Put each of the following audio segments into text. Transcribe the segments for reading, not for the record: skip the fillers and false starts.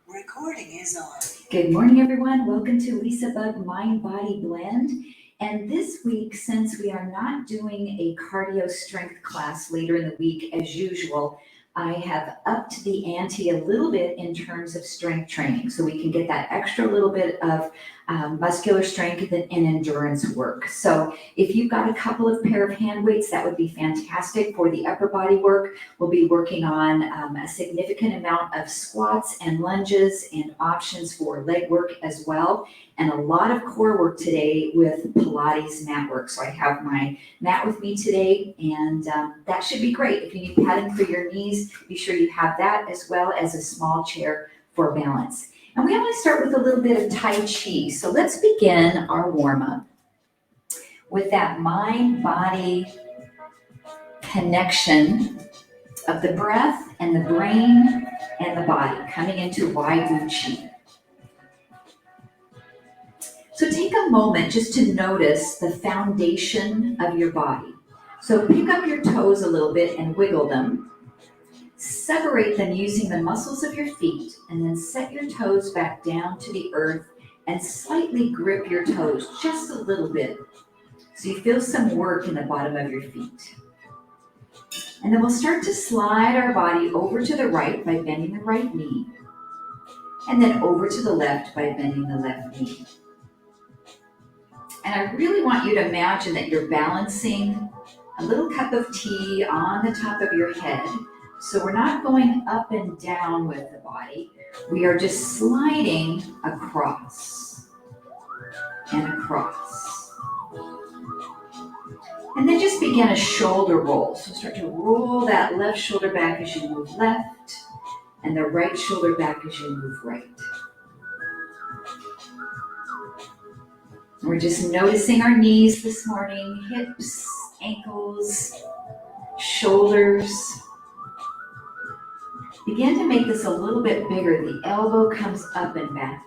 Recording is on. Good morning, everyone. Welcome to LisaBug Mind Body Blend. And this week, since we are not doing a cardio strength class later in the week as usual, I have upped the ante a little bit in terms of strength training, so we can get that extra little bit of muscular strength and endurance work. So if you've got a couple of pair of hand weights, that would be fantastic for the upper body work. We'll be working on a significant amount of squats and lunges and options for leg work as well, and a lot of core work today with Pilates mat work. So I have my mat with me today, and that should be great. If you need padding for your knees, be sure you have that, as well as a small chair for balance. And we always start with a little bit of Tai Chi. So let's begin our warm-up with that mind-body connection of the breath and the brain and the body coming into Wai Wu Chi. So take a moment just to notice the foundation of your body. So pick up your toes a little bit and wiggle them. Separate them using the muscles of your feet, and then set your toes back down to the earth and slightly grip your toes just a little bit so you feel some work in the bottom of your feet. And then we'll start to slide our body over to the right by bending the right knee, and then over to the left by bending the left knee. And I really want you to imagine that you're balancing a little cup of tea on the top of your head. So we're not going up and down with the body. We are just sliding across and across. And then just begin a shoulder roll. So start to roll that left shoulder back as you move left, and the right shoulder back as you move right. We're just noticing our knees this morning, hips, ankles, shoulders. Begin to make this a little bit bigger. The elbow comes up and back.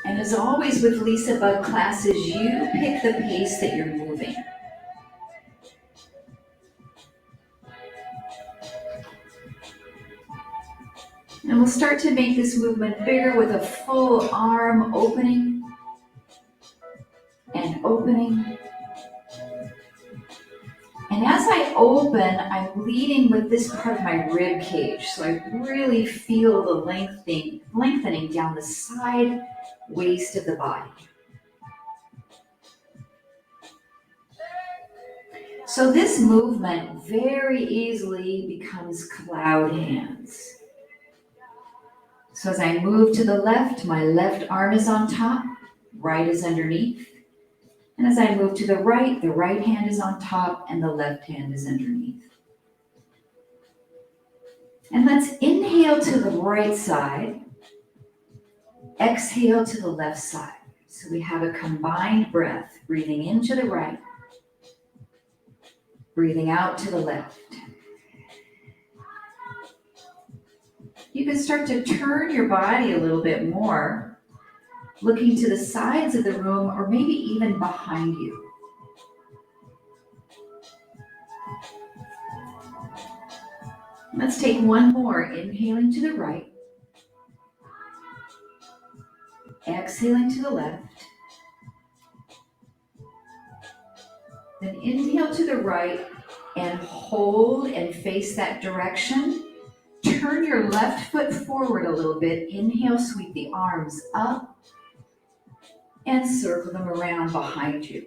And as always with LisaBug classes, you pick the pace that you're moving. And we'll start to make this movement bigger with a full arm opening and opening. And as I open, I'm leading with this part of my rib cage. So I really feel the lengthening down the side waist of the body. So this movement very easily becomes cloud hands. So as I move to the left, my left arm is on top, right is underneath. And as I move to the right hand is on top and the left hand is underneath. And let's inhale to the right side, exhale to the left side. So we have a combined breath, breathing into the right, breathing out to the left. You can start to turn your body a little bit more, looking to the sides of the room or maybe even behind you. Let's take one more, inhaling to the right, exhaling to the left, then inhale to the right and hold and face that direction. Turn your left foot forward a little bit, inhale, sweep the arms up, and circle them around behind you.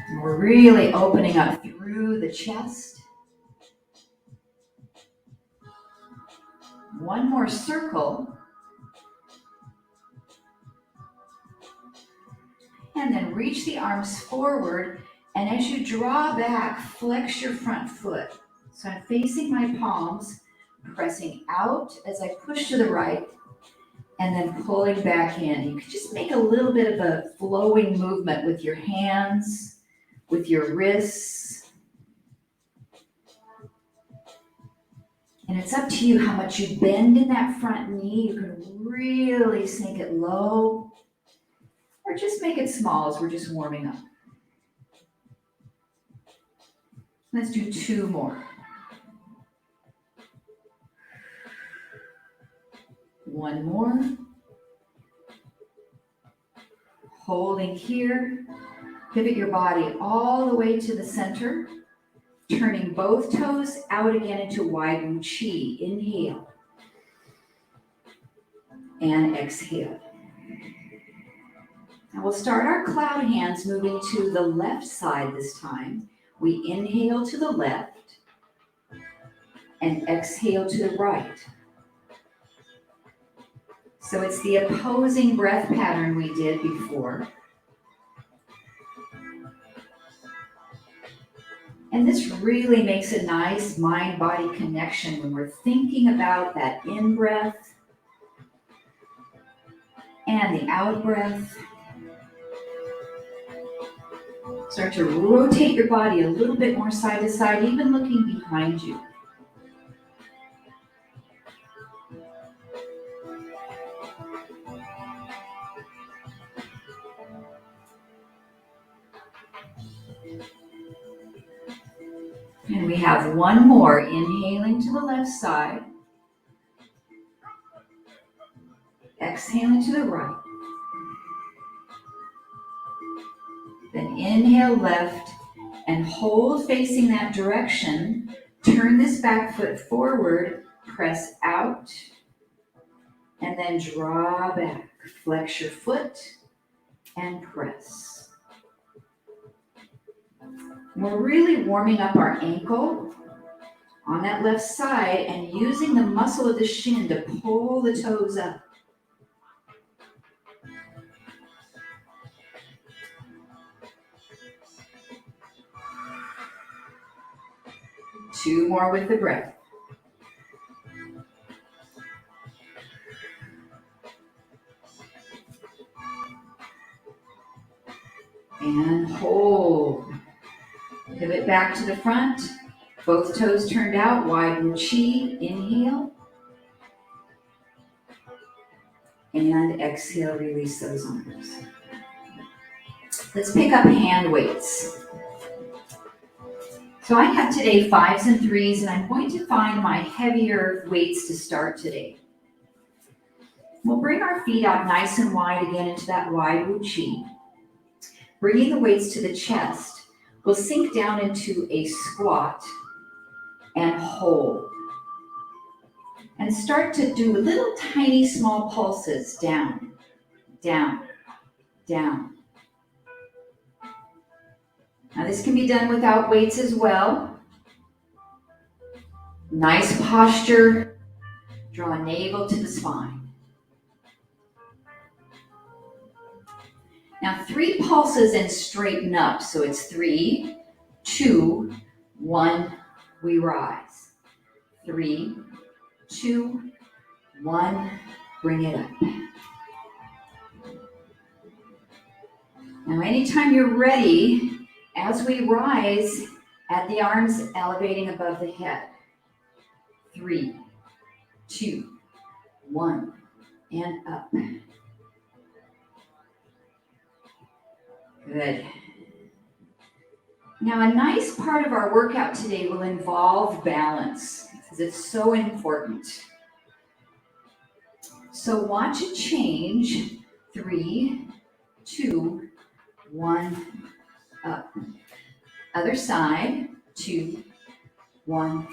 And we're really opening up through the chest. One more circle. And then reach the arms forward, and as you draw back, flex your front foot. So I'm facing my palms, pressing out as I push to the right, and then pulling back in. You can just make a little bit of a flowing movement with your hands, with your wrists. And it's up to you how much you bend in that front knee. You can really sink it low, or just make it small as we're just warming up. Let's do 2 more. 1 more. Holding here. Pivot your body all the way to the center. Turning both toes out again into wide Wu Chi. Inhale. And exhale. Now we'll start our cloud hands moving to the left side this time. We inhale to the left and exhale to the right. So it's the opposing breath pattern we did before. And this really makes a nice mind-body connection when we're thinking about that in-breath and the out-breath. Start to rotate your body a little bit more side to side, even looking behind you. And we have 1 more, inhaling to the left side, exhaling to the right. Then inhale left and hold facing that direction. Turn this back foot forward, press out, and then draw back. Flex your foot and press. We're really warming up our ankle on that left side and using the muscle of the shin to pull the toes up. Two more with the breath. And hold. Pivot back to the front. Both toes turned out, wide Wu Chi. Inhale. And exhale, release those arms. Let's pick up hand weights. So I have today 5s and 3s, and I'm going to find my heavier weights to start today. We'll bring our feet out nice and wide again into that wide Wu Chi. Bringing the weights to the chest, we'll sink down into a squat and hold. And start to do little tiny small pulses down, down, down. Now this can be done without weights as well. Nice posture. Draw navel to the spine. Now 3 pulses and straighten up. So it's 3, 2, 1, we rise. 3, 2, 1, bring it up. Now anytime you're ready, as we rise, add the arms elevating above the head. 3, 2, 1, and up. Good. Now, a nice part of our workout today will involve balance, because it's so important. So watch it change. 3, 2, 1, up. Other side. 2, 1,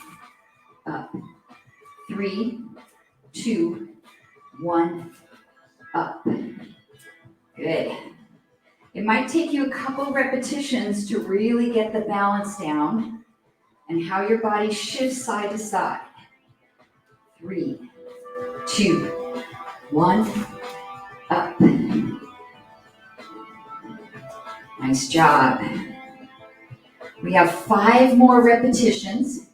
up. 3, 2, 1, up. Good. It might take you a couple repetitions to really get the balance down and how your body shifts side to side. 3, 2, 1, up. Nice job. We have 5 more repetitions.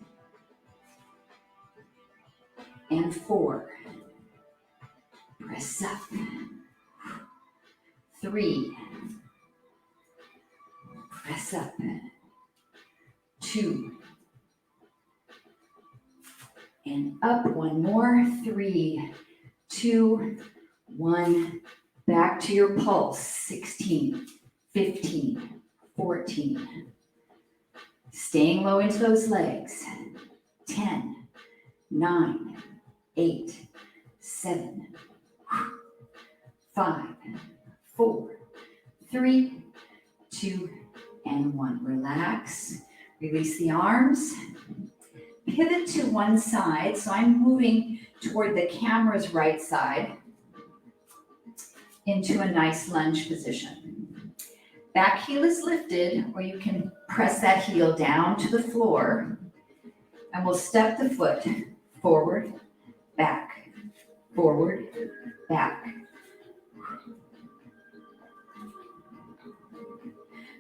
And 4. Press up. 3. Press up. 2. And up. 1 more. 3, 2, 1. Back to your pulse. 16, 15, 14, Staying low into those legs. 10, 9, 8, 7, 5, 4, 3, 2, and 1. Relax. Release the arms. Pivot to one side. So I'm moving toward the camera's right side into a nice lunge position. Back heel is lifted, or you can press that heel down to the floor, and we'll step the foot forward, back, forward, back.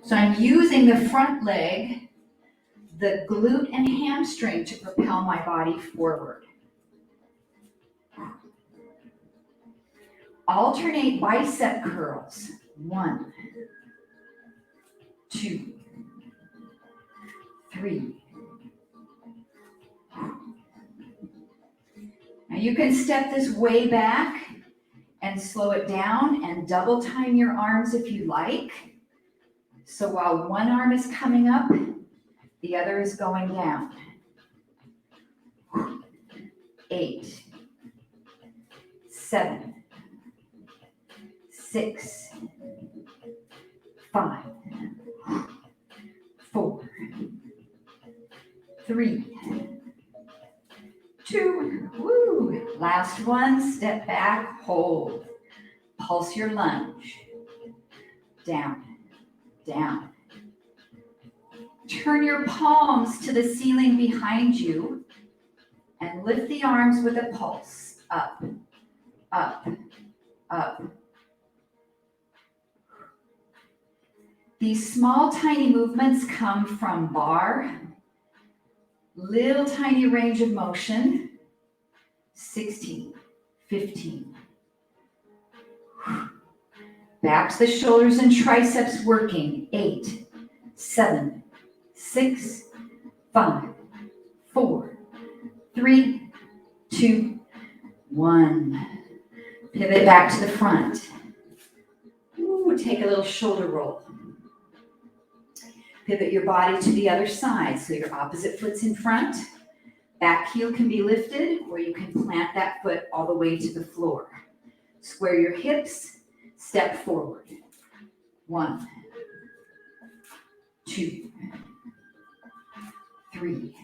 So I'm using the front leg, the glute and hamstring to propel my body forward. Alternate bicep curls. 1, 2, 3. Now you can step this way back and slow it down and double time your arms if you like. So while one arm is coming up, the other is going down. 8, 7, 6, 5, 4, 3, 2, woo. Last one, step back, hold. Pulse your lunge. Down, down. Turn your palms to the ceiling behind you and lift the arms with a pulse. Up, up, up. These small, tiny movements come from bar, little tiny range of motion. 16, 15. Back to the shoulders and triceps working. 8, 7, 6, 5, 4, 3, 2, 1. Pivot back to the front. Ooh, take a little shoulder roll. Pivot your body to the other side, so your opposite foot's in front. Back heel can be lifted, or you can plant that foot all the way to the floor. Square your hips, step forward. 1, 2, 3.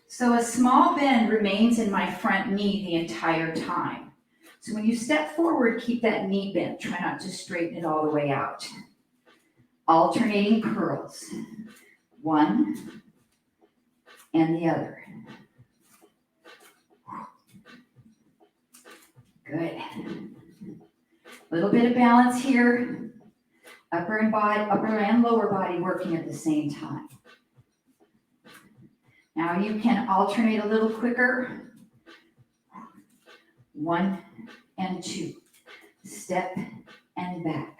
So a small bend remains in my front knee the entire time. So when you step forward, keep that knee bent. Try not to straighten it all the way out. Alternating curls. 1 and the other. Good. A little bit of balance here. Upper and lower body working at the same time. Now you can alternate a little quicker. 1 and 2. Step and back.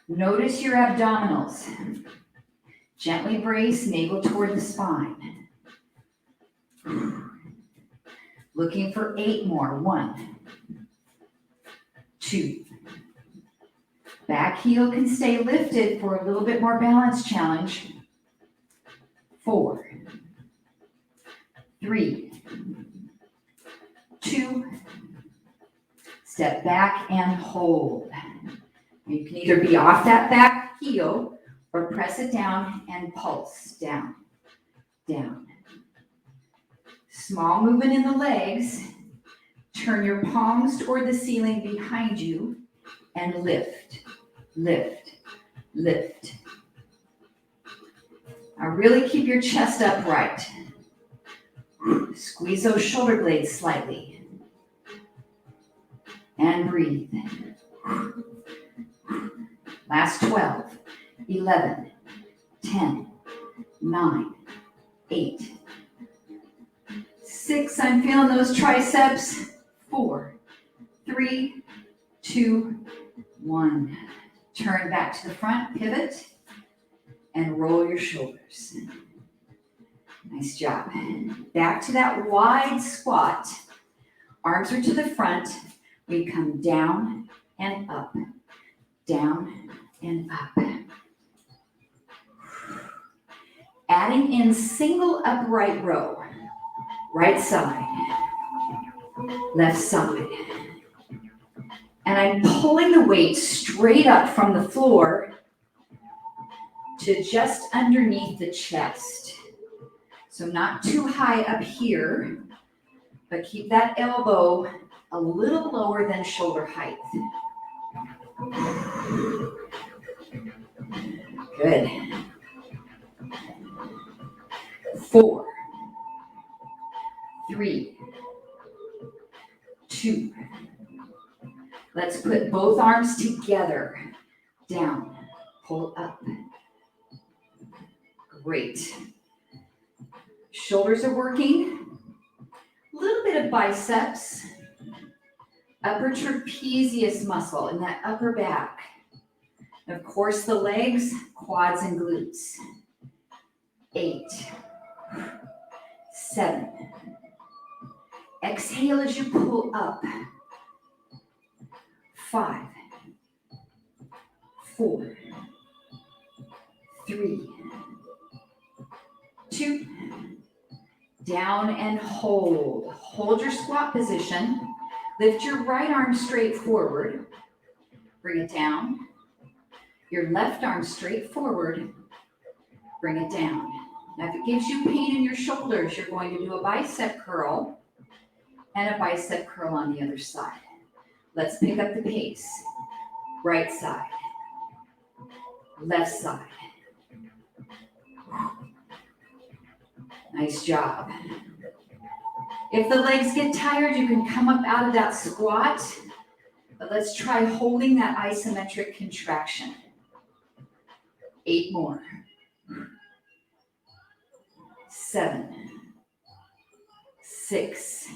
Notice your abdominals. Gently brace, navel toward the spine. Looking for 8 more. 1, 2. Back heel can stay lifted for a little bit more balance challenge. 4, 3, 2. Step back and hold. You can either be off that back heel or press it down and pulse. Down, down. Small movement in the legs. Turn your palms toward the ceiling behind you and lift, lift, lift. Now really keep your chest upright. Squeeze those shoulder blades slightly. And breathe. Last 12, 11, 10, 9, 8, 6. I'm feeling those triceps. 4, 3, 2, 1. Turn back to the front, pivot, and roll your shoulders. Nice job. Back to that wide squat. Arms are to the front. We come down and up, down and up. adding in single upright row. Right side, left side. And I'm pulling the weight straight up from the floor to just underneath the chest. So not too high up here, but keep that elbow a little lower than shoulder height. Good. 4, 3, 2. Let's put both arms together. Down, pull up. Great. Shoulders are working. A little bit of biceps. Upper trapezius muscle in that upper back. And of course, the legs, quads and glutes. 8, 7. Exhale as you pull up. 5, 4, 3, 2. Down and hold. Hold your squat position. Lift your right arm straight forward. Bring it down. Your left arm straight forward. Bring it down. Now, if it gives you pain in your shoulders, you're going to do a bicep curl and a bicep curl on the other side. Let's pick up the pace. Right side, left side. Nice job. If the legs get tired, you can come up out of that squat, but let's try holding that isometric contraction. 8 more. 7, 6.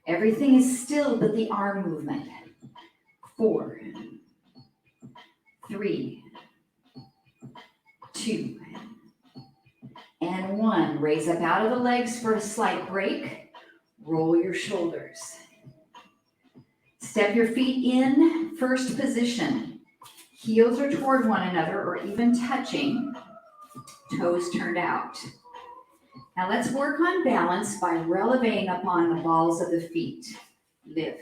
Everything is still but the arm movement. 4, 3, 2, and 1. Raise up out of the legs for a slight break. Roll your shoulders. Step your feet in first position. Heels are toward one another or even touching. Toes turned out. Now let's work on balance by relevating up on the balls of the feet. Lift.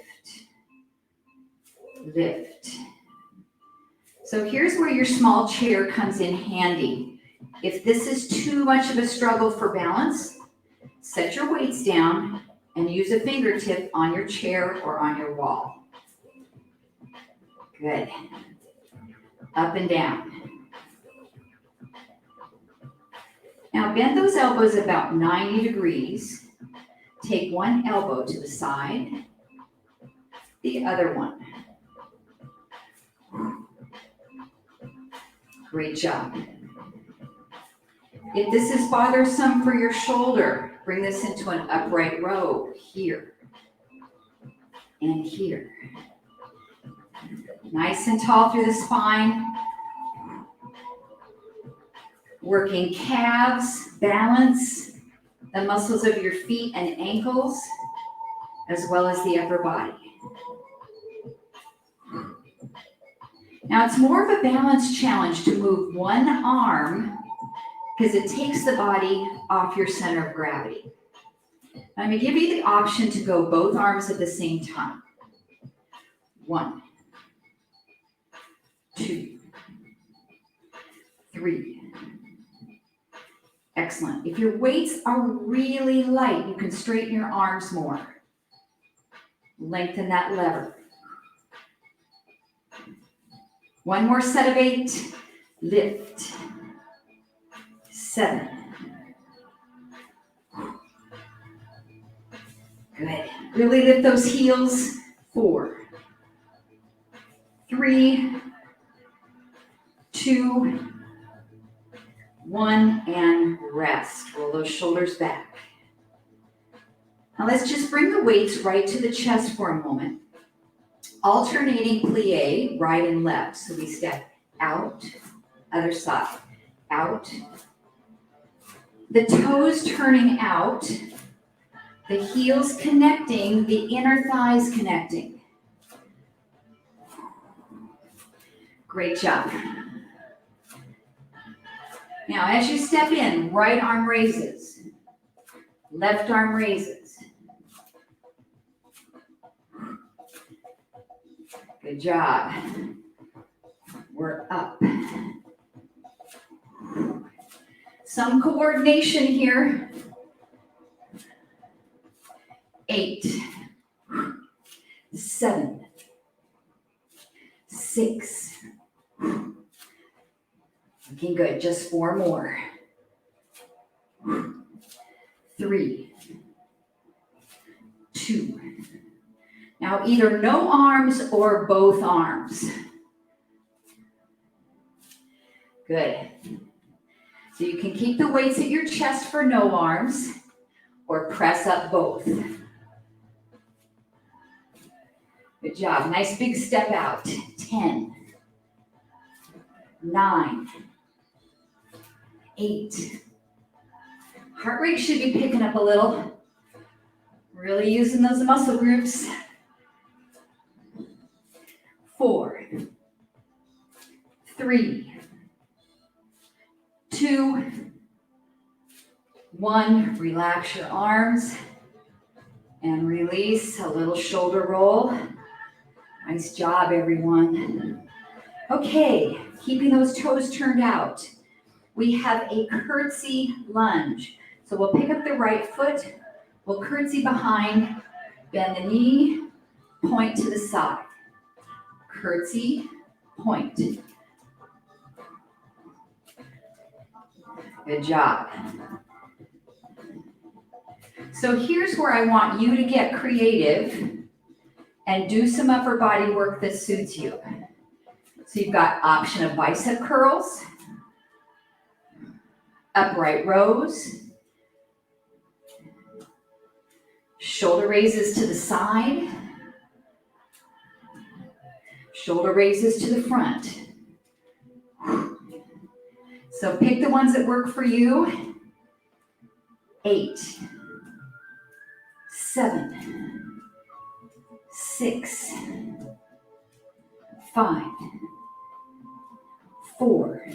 Lift. So here's where your small chair comes in handy. If this is too much of a struggle for balance, set your weights down and use a fingertip on your chair or on your wall. Good. Up and down. Now bend those elbows about 90 degrees. Take one elbow to the side, the other one. Great job. If this is bothersome for your shoulder, bring this into an upright row here and here. Nice and tall through the spine. Working calves, balance, the muscles of your feet and ankles, as well as the upper body. Now it's more of a balance challenge to move one arm because it takes the body off your center of gravity. I'm going to give you the option to go both arms at the same time. 1, 2, 3. Excellent. If your weights are really light, you can straighten your arms more. Lengthen that lever. 1 more set of 8. Lift. 7. Good. Really lift those heels. 4, 3, 2, 1, and rest. Roll those shoulders back. Now let's just bring the weights right to the chest for a moment. Alternating plie, right and left. So we step out, other side, out. The toes turning out, the heels connecting, the inner thighs connecting. Great job. Now, as you step in, right arm raises, left arm raises. Good job. We're up. Some coordination here. 8, 7, 6. Looking good. Just 4 more. 3, 2. Now either no arms or both arms. Good. So you can keep the weights at your chest for no arms or press up both. Good job. Nice big step out. 10, 9, 8. Heart rate should be picking up a little. Really using those muscle groups. 4, 3, 2, 1. Relax your arms and release. A little shoulder roll. Nice job, everyone. Okay, keeping those toes turned out. We have a curtsy lunge. So we'll pick up the right foot, we'll curtsy behind, bend the knee, point to the side. Curtsy, point. Good job. So here's where I want you to get creative and do some upper body work that suits you. So you've got option of bicep curls, upright rows, shoulder raises to the side, shoulder raises to the front. So pick the ones that work for you. 8, 7, 6, 5, 4,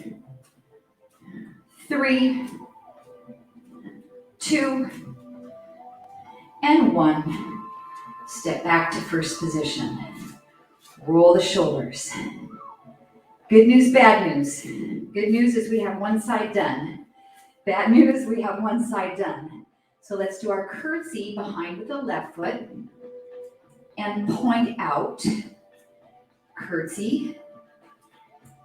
3, 2, and 1. Step back to first position. Roll the shoulders. Good news, bad news. Good news is we have one side done. Bad news, we have one side done. So let's do our curtsy behind with the left foot and point out. Curtsy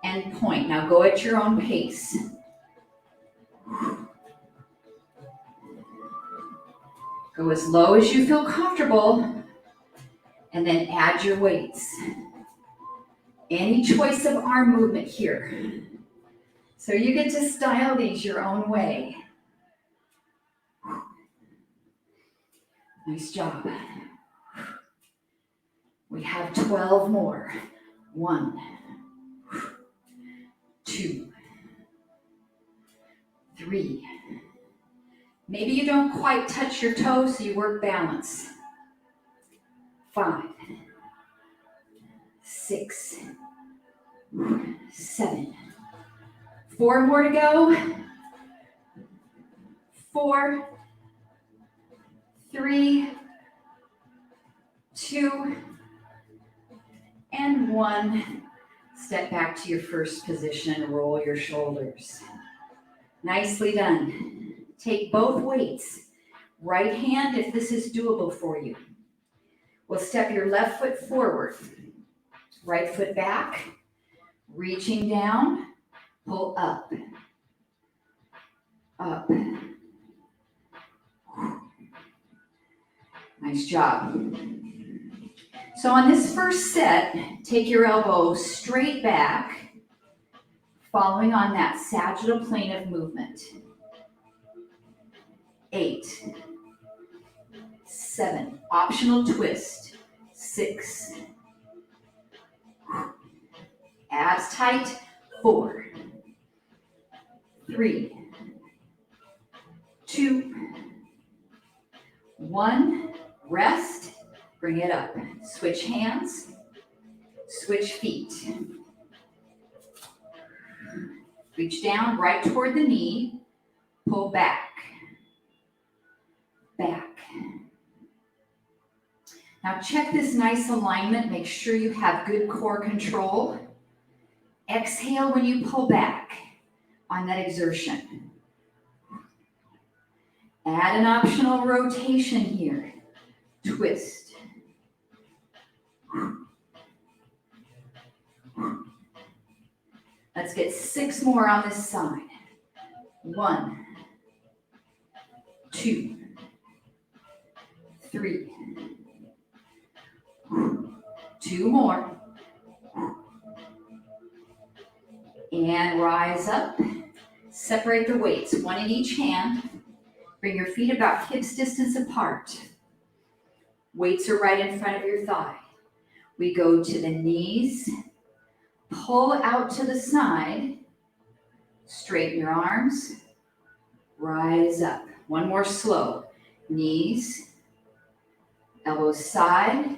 and point. Now go at your own pace. Go as low as you feel comfortable and then add your weights. Any choice of arm movement here. So you get to style these your own way. Nice job. We have 12 more. 1, 2, 3. Maybe you don't quite touch your toes, so you work balance. 5, 6, 7. 4 more to go. 4, 3, 2, and 1. Step back to your first position. Roll your shoulders. Nicely done. Take both weights. Right hand if this is doable for you. We'll step your left foot forward. Right foot back. Reaching down. Pull up. Up. Nice job. So on this first set, take your elbow straight back, following on that sagittal plane of movement. 8, 7, optional twist. 6, abs tight. 4, 3, 2, 1, rest, bring it up. Switch hands, switch feet. Reach down right toward the knee. Pull back. Back. Now check this nice alignment. Make sure you have good core control. Exhale when you pull back on that exertion. Add an optional rotation here. Twist. Let's get 6 more on this side. 1, 2, 3. 2 more. And rise up. Separate the weights, 1 in each hand. Bring your feet about hips distance apart. Weights are right in front of your thigh. We go to the knees. Pull out to the side. Straighten your arms. Rise up. 1 more slow. Knees. Elbows side.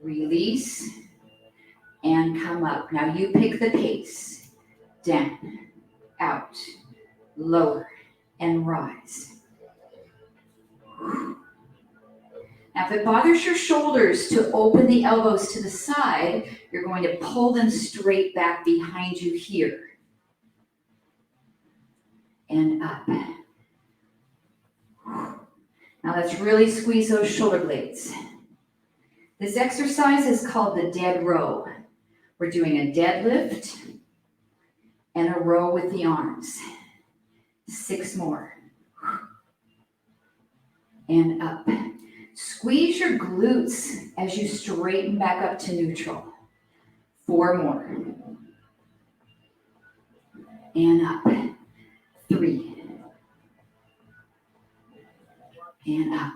Release. And come up. Now you pick the pace. Down. Out. Lower. And rise. Now, if it bothers your shoulders to open the elbows to the side, you're going to pull them straight back behind you here. And up. Now let's really squeeze those shoulder blades. This exercise is called the dead row. We're doing a deadlift and a row with the arms. 6 more. And up. Squeeze your glutes as you straighten back up to neutral. 4 more. And up. 3. And up.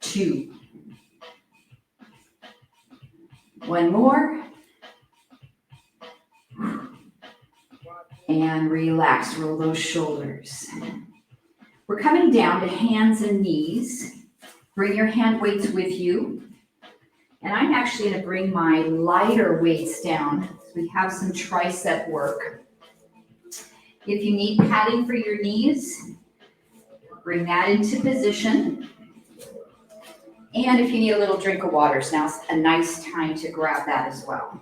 2. 1 more. And relax, roll those shoulders. We're coming down to hands and knees. Bring your hand weights with you. And I'm actually going to bring my lighter weights down. So we have some tricep work. If you need padding for your knees, bring that into position. And if you need a little drink of water, now's a nice time to grab that as well.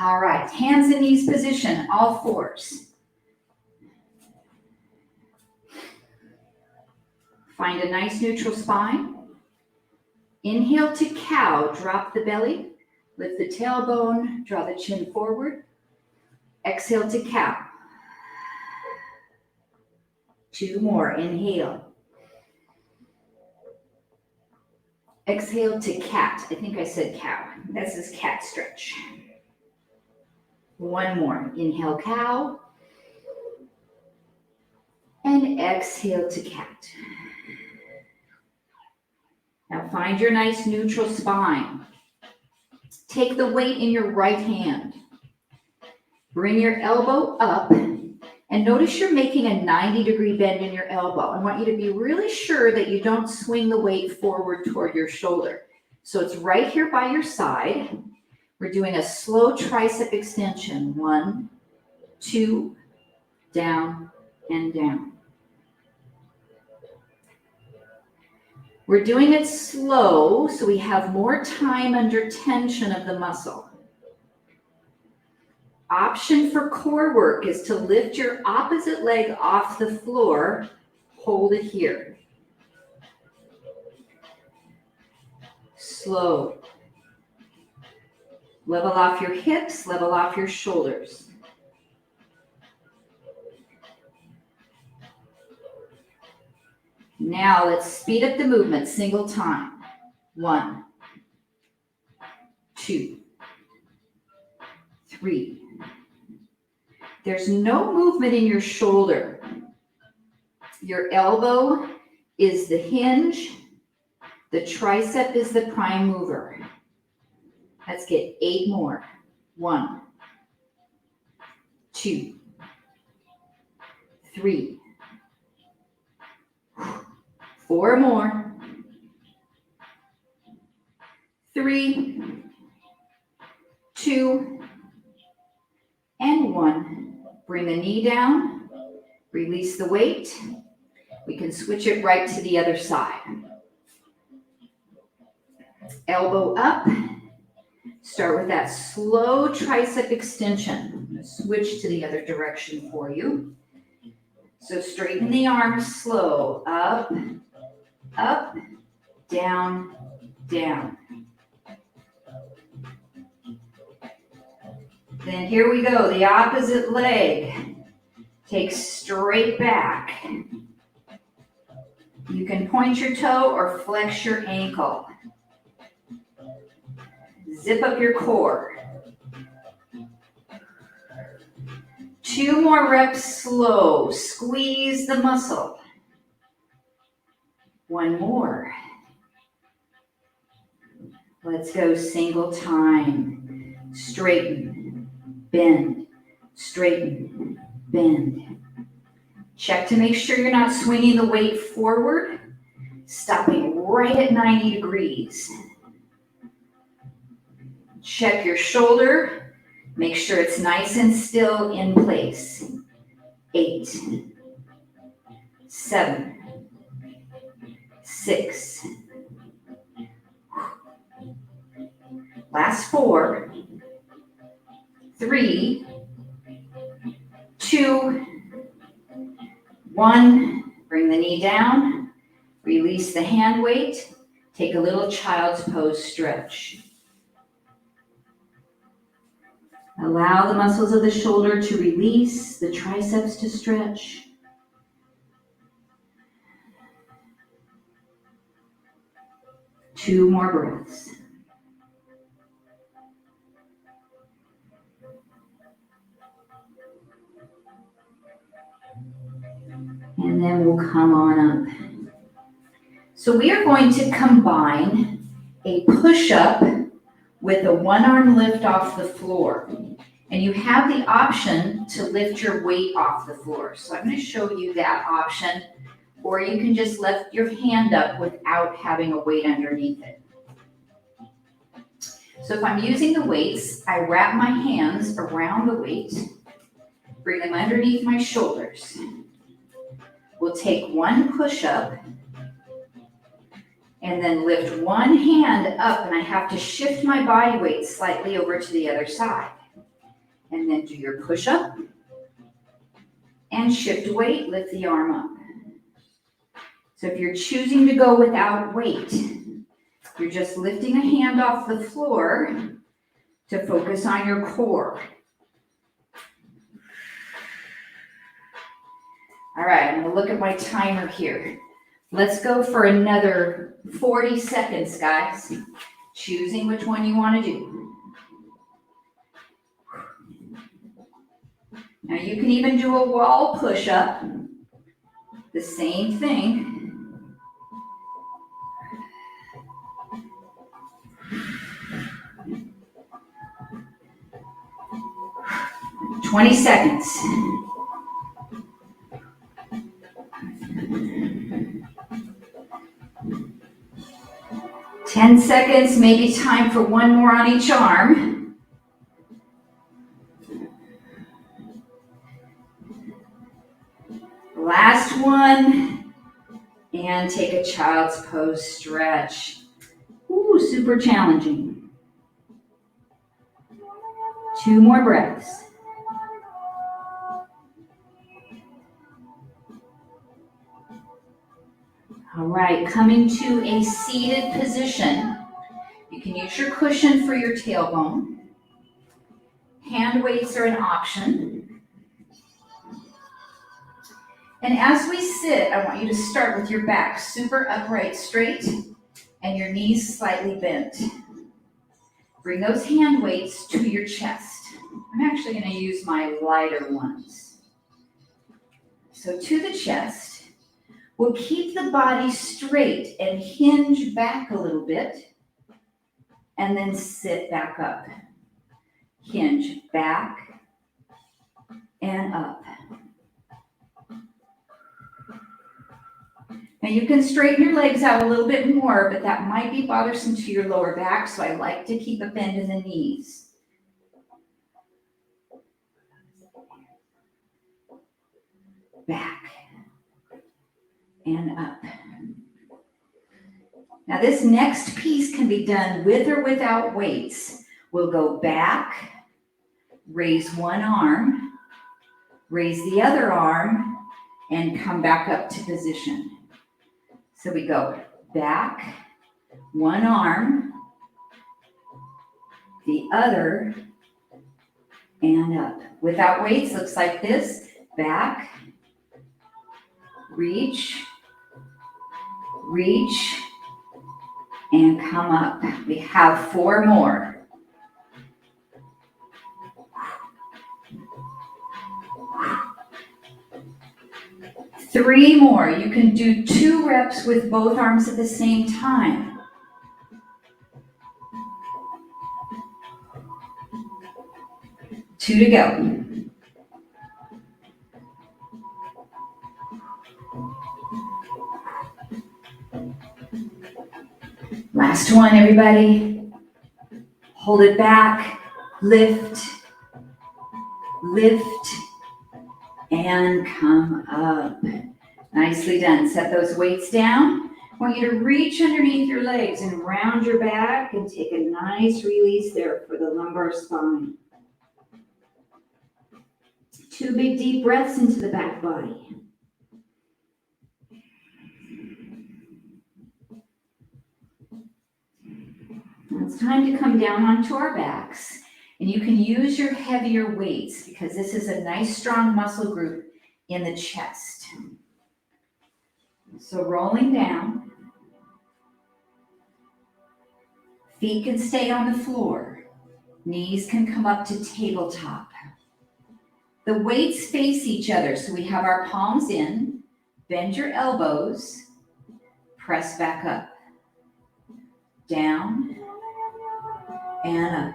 All right, hands and knees position, all 4s. Find a nice neutral spine. Inhale to cow, drop the belly, lift the tailbone, draw the chin forward. Exhale to cow. 2 more, inhale. Exhale to cat. I think I said cow. This is cat stretch. 1 more, inhale cow. And exhale to cat. Now find your nice neutral spine. Take the weight in your right hand. Bring your elbow up and notice you're making a 90-degree bend in your elbow. I want you to be really sure that you don't swing the weight forward toward your shoulder. So it's right here by your side. We're doing a slow tricep extension. 1, 2, down and down. We're doing it slow so we have more time under tension of the muscle. Option for core work is to lift your opposite leg off the floor. Hold it here. Slow. Level off your hips, level off your shoulders. Now let's speed up the movement, single time. 1, 2, 3. There's no movement in your shoulder. Your elbow is the hinge. The tricep is the prime mover. Let's get 8 more. 1, 2, 3. 4 more. 3, 2, and 1. Bring the knee down, release the weight. We can switch it right to the other side. Elbow up. Start with that slow tricep extension. I'm going to switch to the other direction for you. So straighten the arms slow. Up, up, down, down. Then here we go, the opposite leg. Take straight back. You can point your toe or flex your ankle. Zip up your core. 2 more reps slow. Squeeze the muscle. 1 more. Let's go single time. Straighten, bend, straighten, bend. Check to make sure you're not swinging the weight forward. Stopping right at 90 degrees. Check your shoulder. Make sure it's nice and still in place. 8, 7, 6. Last 4, 3, 2, 1. Bring the knee down. Release the hand weight. Take a little child's pose stretch. Allow the muscles of the shoulder to release, the triceps to stretch. Two more breaths. And then we'll come on up. So we are going to combine a push-up with a one-arm lift off the floor. And you have the option to lift your weight off the floor. So I'm going to show you that option, or you can just lift your hand up without having a weight underneath it. So if I'm using the weights, I wrap my hands around the weight, bring them underneath my shoulders. We'll take one push-up and then lift one hand up, and I have to shift my body weight slightly over to the other side. And then do your push-up and shift weight, lift the arm up. So if you're choosing to go without weight, you're just lifting a hand off the floor to focus on your core. All right, I'm gonna look at my timer here. Let's go for another 40 seconds, guys. Choosing which one you want to do. Now you can even do a wall push-up. The same thing. "20 seconds. "10 seconds, maybe time for one more on each arm. Last one, and take a child's pose stretch. Ooh, super challenging. 2 more breaths. All right, coming to a seated position. You can use your cushion for your tailbone. Hand weights are an option. And as we sit, I want you to start with your back super upright, straight, and your knees slightly bent. Bring those hand weights to your chest. I'm actually going to use my lighter ones. So to the chest. We'll keep the body straight and hinge back a little bit, and then sit back up. Hinge back and up. Now you can straighten your legs out a little bit more, but that might be bothersome to your lower back, so I like to keep a bend in the knees. back, and up. Now this next piece can be done with or without weights. We'll go back, raise one arm, raise the other arm, and come back up to position. So we go back, one arm, the other, and up. Without weights, looks like this. Back, reach, reach, and come up. We have 4 more. Three more. You can do 2 reps with both arms at the same time. Two to go. Last one, everybody. Hold it back, lift, lift, and come up. Nicely done. Set those weights down. I want you to reach underneath your legs and round your back and take a nice release there for the lumbar spine. 2 big deep breaths into the back body. Now it's time to come down onto our backs, and you can use your heavier weights because this is a nice strong muscle group in the chest. So rolling down, feet can stay on the floor, knees can come up to tabletop. The weights face each other, so we have our palms in, bend your elbows, press back up, down, and up.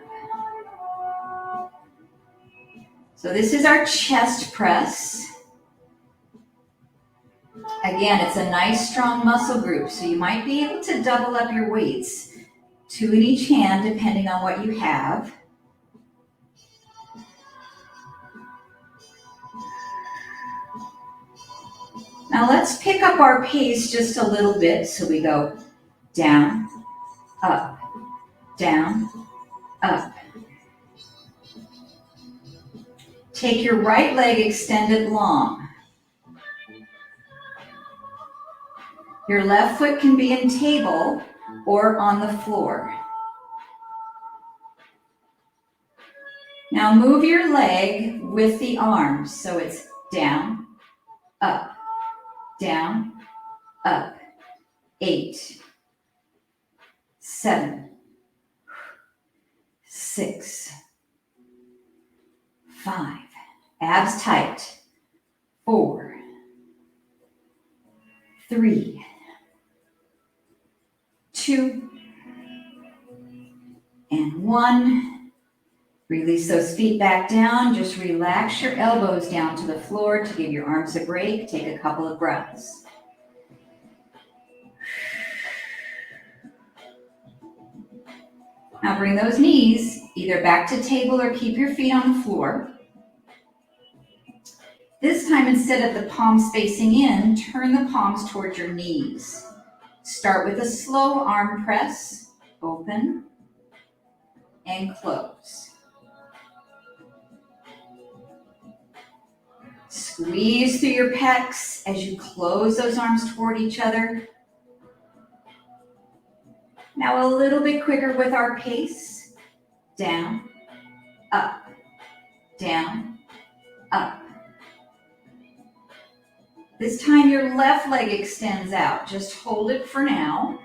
So this is our chest press. Again, it's a nice strong muscle group, so you might be able to double up your weights, 2 in each hand depending on what you have. Now let's pick up our pace just a little bit, so we go down, up, down, up. Take your right leg extended long. Your left foot can be in table or on the floor. Now move your leg with the arms, so it's down, up, 8, 7, 6, 5, abs tight, 4, 3, 2, and 1. Release those feet back down. Just relax your elbows down to the floor to give your arms a break. Take a couple of breaths. Now bring those knees either back to table or keep your feet on the floor. This time, instead of the palms facing in, turn the palms towards your knees. Start with a slow arm press, open and close. Squeeze through your pecs as you close those arms toward each other. Now a little bit quicker with our pace. Down, up, down, up. This time your left leg extends out. Just hold it for now.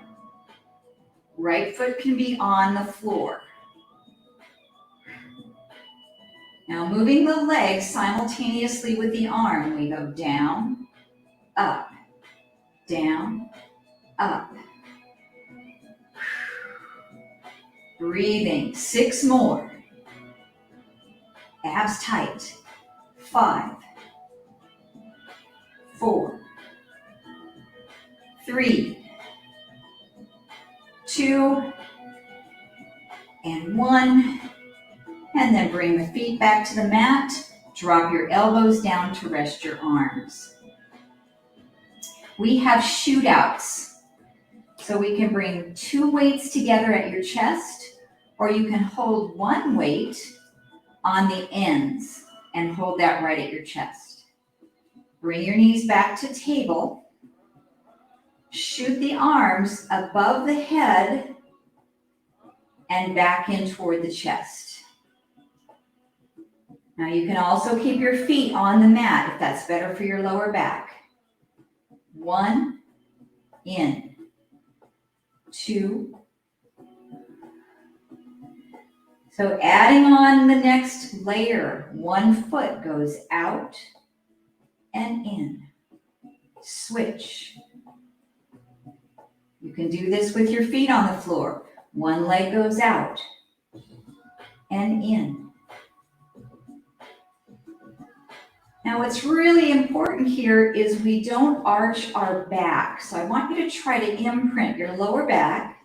Right foot can be on the floor. Now moving the leg simultaneously with the arm, we go down, up, up. Breathing, 6 more. Abs tight, 5, 4, 3, 2, and 1. And then bring the feet back to the mat. Drop your elbows down to rest your arms. We have shootouts. So we can bring 2 weights together at your chest, or you can hold 1 weight on the ends and hold that right at your chest. Bring your knees back to table. Shoot the arms above the head and back in toward the chest. Now you can also keep your feet on the mat if that's better for your lower back. 1, in, 2. So adding on the next layer, 1 foot goes out and in. Switch. You can do this with your feet on the floor. 1 leg goes out and in. Now what's really important here is we don't arch our back. So I want you to try to imprint your lower back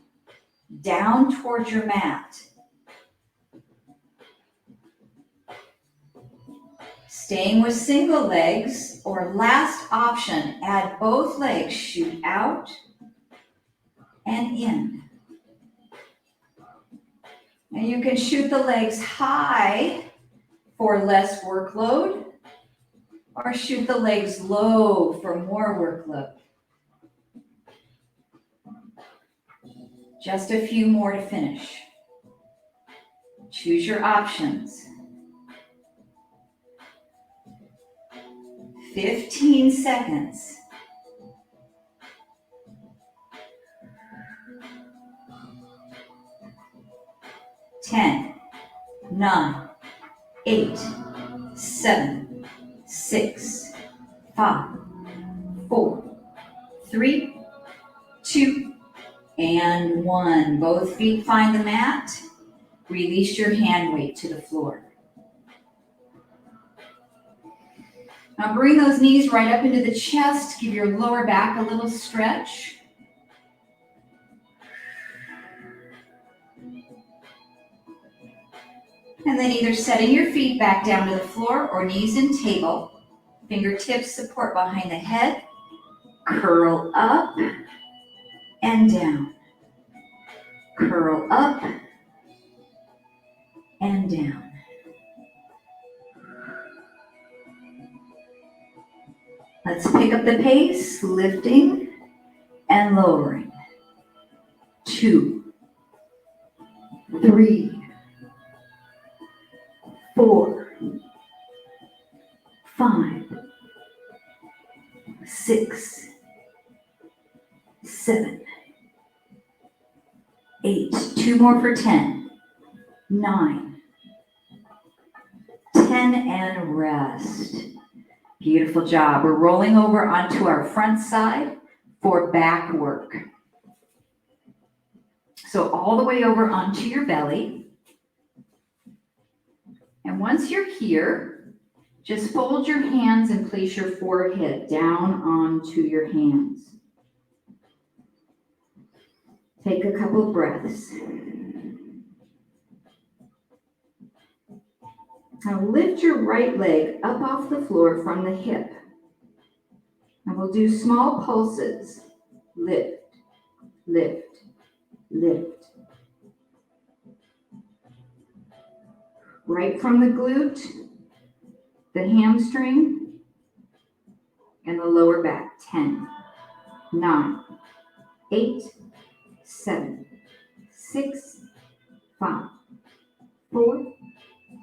down towards your mat. Staying with single legs, or last option, add both legs, shoot out and in. And you can shoot the legs high for less workload, or shoot the legs low for more workload. Just a few more to finish. Choose your options. 15 seconds. 10, 9, 8, 7, 6, 5, 4, 3, 2, and 1. Both feet find the mat. Release your hand weight to the floor. Now bring those knees right up into the chest. Give your lower back a little stretch. And then either setting your feet back down to the floor or knees in table. Fingertips support behind the head. Curl up and down. Curl up and down. Let's pick up the pace, lifting and lowering. 2, 3, 4, 5, 6, 7, 8. 2 more for 10. 9, 10, and rest. Beautiful job. We're rolling over onto our front side for back work. So all the way over onto your belly. And once you're here, just fold your hands and place your forehead down onto your hands. Take a couple of breaths. Now lift your right leg up off the floor from the hip. And we'll do small pulses. Lift, lift, lift. Right from the glute, the hamstring, and the lower back. 10, 9, 8, 7, 6, 5, 4,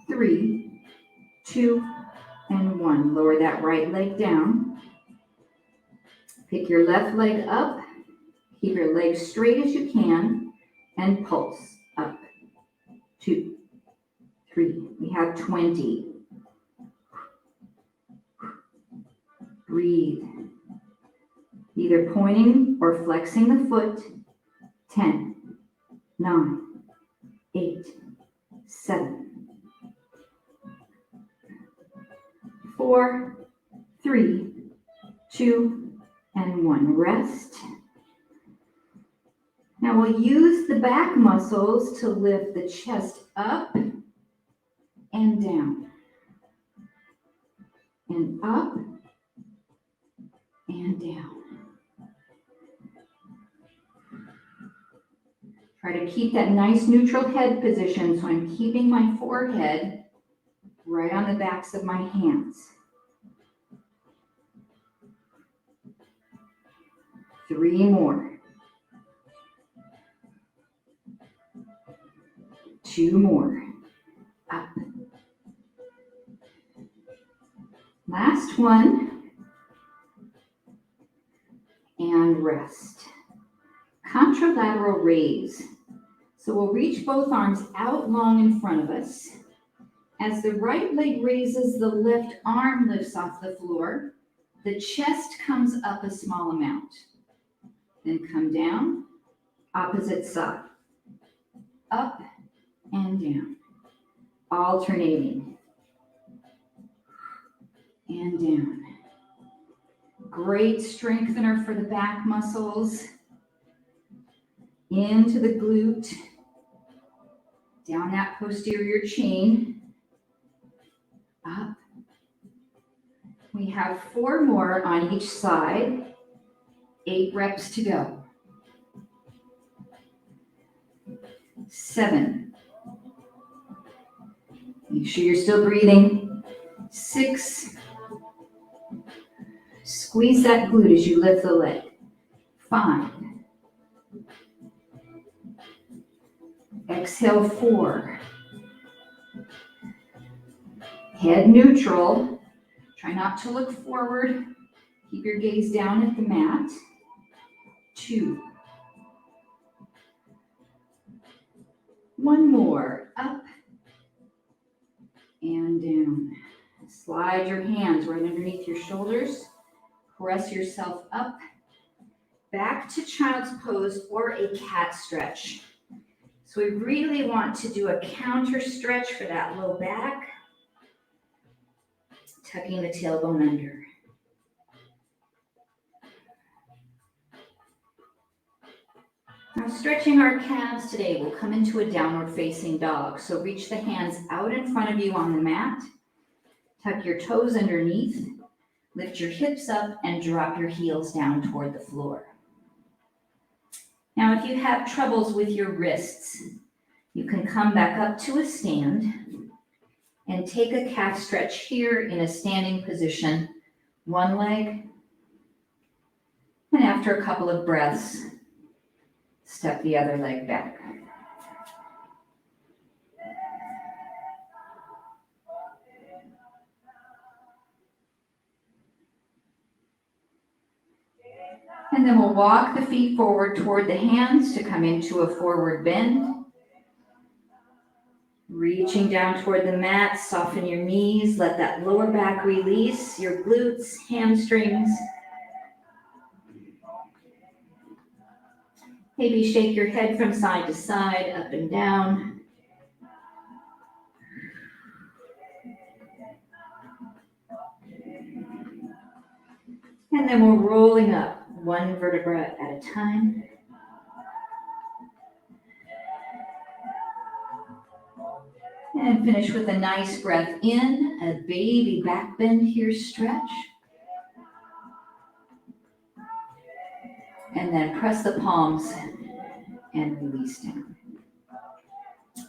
3, 2, and 1. Lower that right leg down. Pick your left leg up. Keep your legs straight as you can and pulse up. 2, 3. We have 20. Breathe. Either pointing or flexing the foot. 10, 9, 8, 7, 4, 3, 2, and 1. Rest. Now we'll use the back muscles to lift the chest up and down. And up and down. Try to keep that nice neutral head position, so I'm keeping my forehead right on the backs of my hands. 3 more. 2 more. Up. Last one. And rest. Contralateral raise. So we'll reach both arms out long in front of us. As the right leg raises, the left arm lifts off the floor. The chest comes up a small amount. Then come down, opposite side. Up and down. Alternating. And down. Great strengthener for the back muscles. Into the glute. Down that posterior chain. Up. We have 4 more on each side. 8 reps to go. 7. Make sure you're still breathing. 6. Squeeze that glute as you lift the leg. 5. Exhale, 4. Head neutral. Try not to look forward. Keep your gaze down at the mat. 2. 1 more. Up and down. Slide your hands right underneath your shoulders. Press yourself up. Back to child's pose or a cat stretch. So we really want to do a counter stretch for that low back. Tucking the tailbone under. Now stretching our calves today, we'll come into a downward facing dog. So reach the hands out in front of you on the mat. Tuck your toes underneath. Lift your hips up and drop your heels down toward the floor. Now if you have troubles with your wrists, you can come back up to a stand and take a calf stretch here in a standing position. One leg. And after a couple of breaths, step the other leg back. And then we'll walk the feet forward toward the hands to come into a forward bend. Reaching down toward the mat, soften your knees, let that lower back release, your glutes, hamstrings. Maybe shake your head from side to side, up and down. And then we're rolling up. 1 vertebra at a time. And finish with a nice breath in, a baby back bend here, stretch. And then press the palms and release down.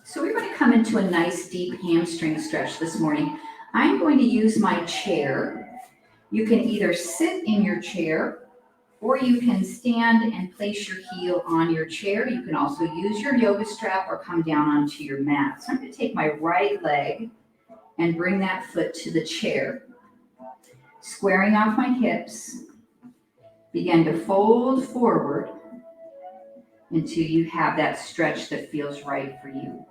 So we're going to come into a nice deep hamstring stretch this morning. I'm going to use my chair. You can either sit in your chair or you can stand and place your heel on your chair. You can also use your yoga strap or come down onto your mat. So I'm going to take my right leg and bring that foot to the chair. Squaring off my hips, begin to fold forward until you have that stretch that feels right for you.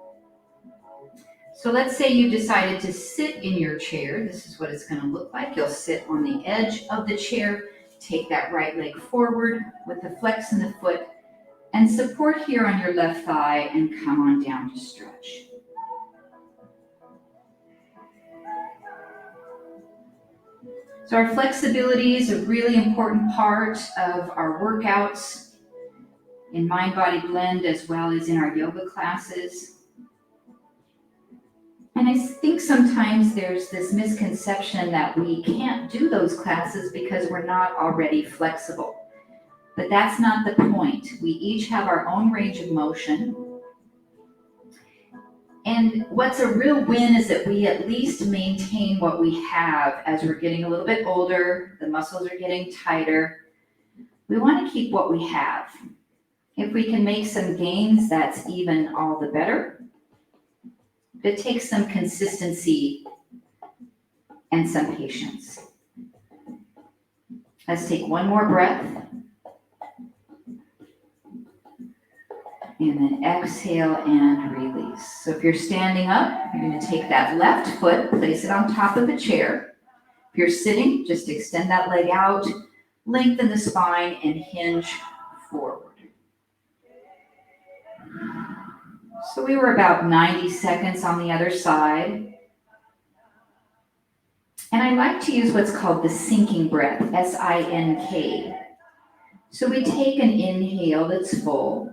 So let's say you decided to sit in your chair. This is what it's going to look like. You'll sit on the edge of the chair. Take that right leg forward with the flex in the foot and support here on your left thigh and come on down to stretch. So our flexibility is a really important part of our workouts in Mind Body Blend as well as in our yoga classes. And I think sometimes there's this misconception that we can't do those classes because we're not already flexible. But that's not the point. We each have our own range of motion. And what's a real win is that we at least maintain what we have as we're getting a little bit older, the muscles are getting tighter. We want to keep what we have. If we can make some gains, that's even all the better. It takes some consistency and some patience. Let's take one more breath. And then exhale and release. So if you're standing up, you're going to take that left foot, place it on top of the chair. If you're sitting, just extend that leg out, lengthen the spine, and hinge forward. So we were about 90 seconds on the other side. And I like to use what's called the sinking breath, S-I-N-K. So we take an inhale that's full,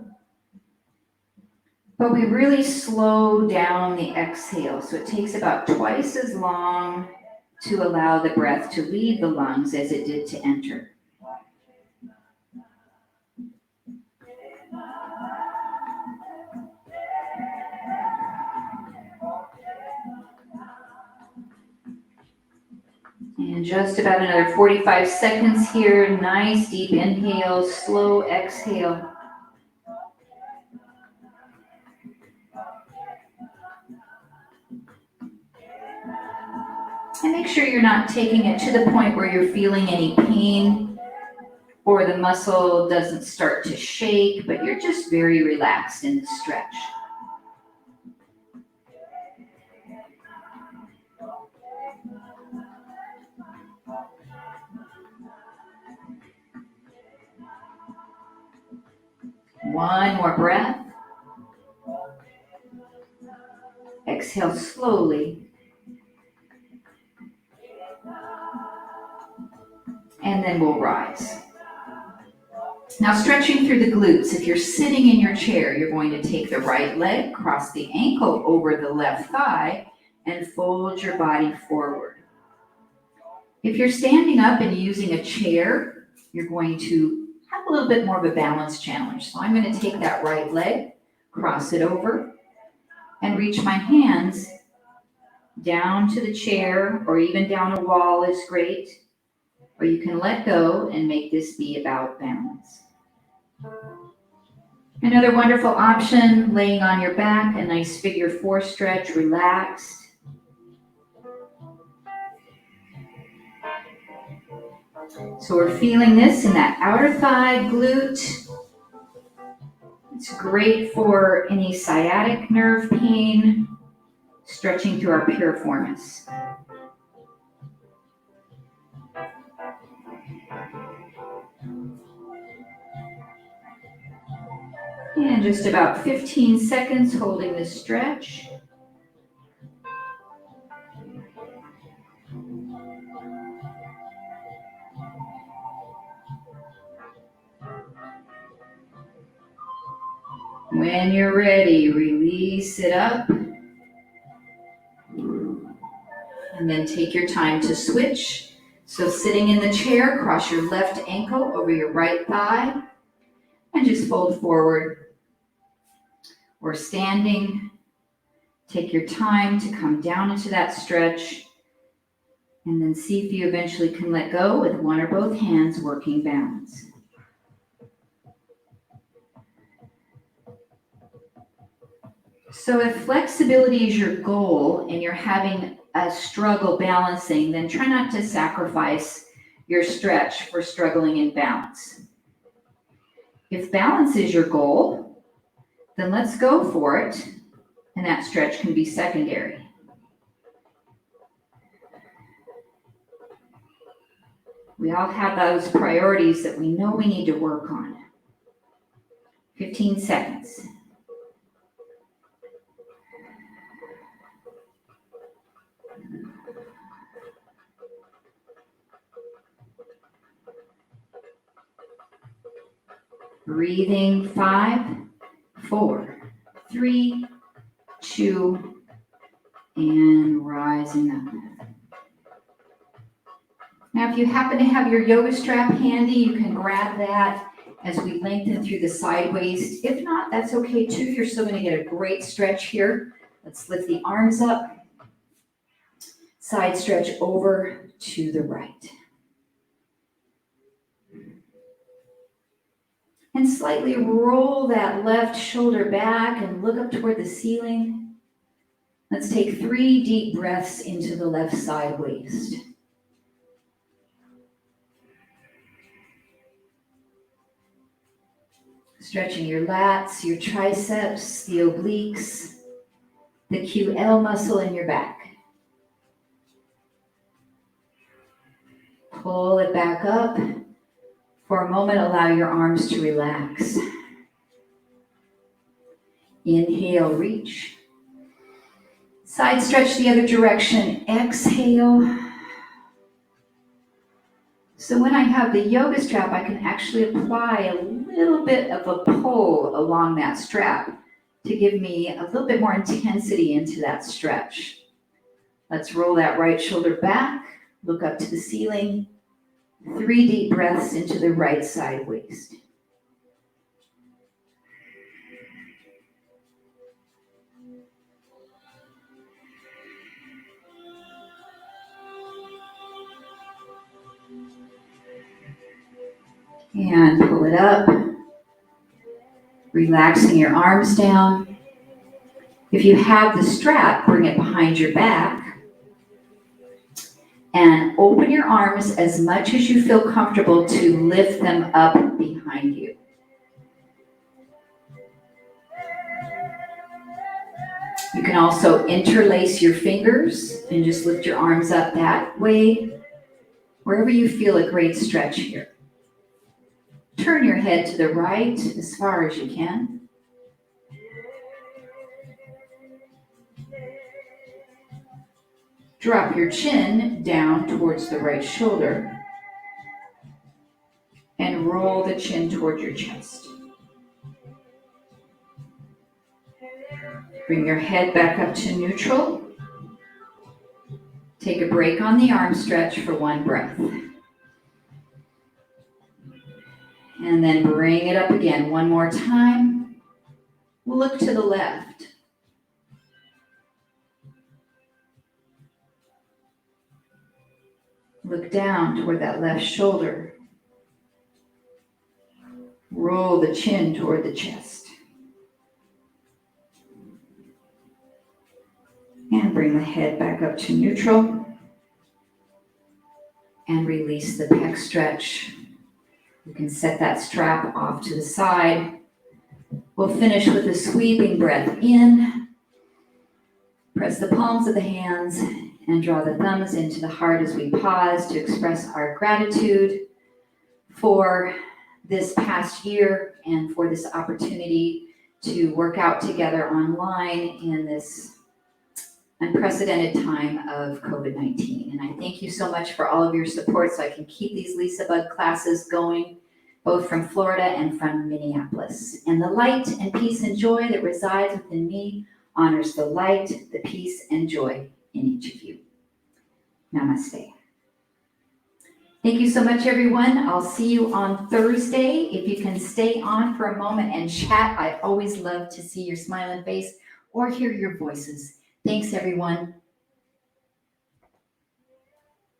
but we really slow down the exhale. So it takes about twice as long to allow the breath to leave the lungs as it did to enter. And just about another 45 seconds here. Nice deep inhale, slow exhale. And make sure you're not taking it to the point where you're feeling any pain or the muscle doesn't start to shake, but you're just very relaxed in the stretch. One more breath. Exhale slowly. And then we'll rise. Now stretching through the glutes. If you're sitting in your chair, you're going to take the right leg, cross the ankle over the left thigh, and fold your body forward. If you're standing up and using a chair, you're going to have a little bit more of a balance challenge. So I'm going to take that right leg, cross it over, and reach my hands down to the chair, or even down a wall is great. Or you can let go and make this be about balance. Another wonderful option, laying on your back, a nice figure four stretch, relaxed. So we're feeling this in that outer thigh, glute. It's great for any sciatic nerve pain, stretching through our piriformis. And just about 15 seconds holding this stretch. When you're ready, release it up. And then take your time to switch. So sitting in the chair, cross your left ankle over your right thigh and just fold forward. Or standing, take your time to come down into that stretch and then see if you eventually can let go with one or both hands working balance. So if flexibility is your goal and you're having a struggle balancing, then try not to sacrifice your stretch for struggling in balance. If balance is your goal, then let's go for it, and that stretch can be secondary. We all have those priorities that we know we need to work on. 15 seconds. Breathing 5, 4, 3, 2, and rising up. Now, if you happen to have your yoga strap handy, you can grab that as we lengthen through the side waist. If not, that's okay too. You're still gonna get a great stretch here. Let's lift the arms up. Side stretch over to the right. And slightly roll that left shoulder back and look up toward the ceiling. Let's take 3 deep breaths into the left side waist. Stretching your lats, your triceps, the obliques, the QL muscle in your back. Pull it back up. For a moment, allow your arms to relax. Inhale, reach. Side stretch the other direction. Exhale. So when I have the yoga strap, I can actually apply a little bit of a pull along that strap to give me a little bit more intensity into that stretch. Let's roll that right shoulder back, look up to the ceiling. 3 deep breaths into the right side waist. And pull it up, relaxing your arms down. If you have the strap, bring it behind your back. And open your arms as much as you feel comfortable to lift them up behind you. You can also interlace your fingers and just lift your arms up that way, wherever you feel a great stretch here. Turn your head to the right as far as you can. Drop your chin down towards the right shoulder and roll the chin toward your chest. Bring your head back up to neutral. Take a break on the arm stretch for 1 breath. And then bring it up again 1 more time. Look to the left. Look down toward that left shoulder. Roll the chin toward the chest. And bring the head back up to neutral. And release the pec stretch. You can set that strap off to the side. We'll finish with a sweeping breath in. Press the palms of the hands and draw the thumbs into the heart as we pause to express our gratitude for this past year and for this opportunity to work out together online in this unprecedented time of COVID-19. And I thank you so much for all of your support so I can keep these LisaBug classes going, both from Florida and from Minneapolis. And the light and peace and joy that resides within me honors the light, the peace, and joy in each of you. Namaste. Thank you so much, everyone. I'll see you on Thursday. If you can stay on for a moment and chat, I always love to see your smiling face or hear your voices. Thanks, everyone.